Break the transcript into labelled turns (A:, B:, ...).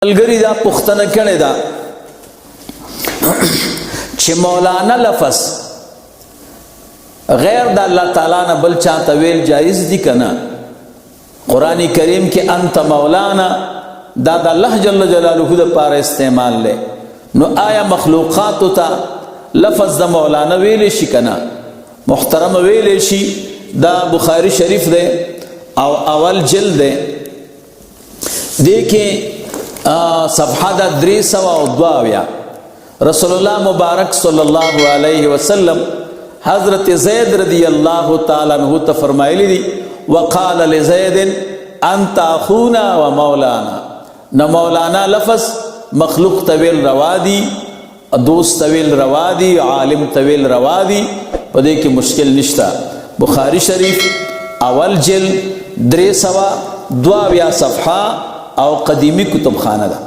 A: ملګری دا پختنه کړي دا چې مولانا لفظ غیر د الله تعالی نه بل چاته ویل جایز دي کنه. قرآن کریم کې انت مولانا دا د الله جل جلاله د پاره استعمال لې نو آیا مخلوقات ته لفظ د مولانا ویل شي کنه؟ محترم ویل شي. دا بخاری شریف دی او اول جلد دی دیکھیں صفحہ دا 322 رسول اللہ مبارک صلی اللہ علیہ وسلم حضرت زید رضی اللہ تعالیٰ عنہ تفرمائلی دی وقال لزید انت اخونا و مولانا. نہ مولانا لفظ مخلوق طویل روا دی، دوست طویل روا دی، عالم طویل روا دی، پدے کی مشکل نشتا. بخاری شریف اول جلد 322 صفحہ او قدیمی کتب خانه ده.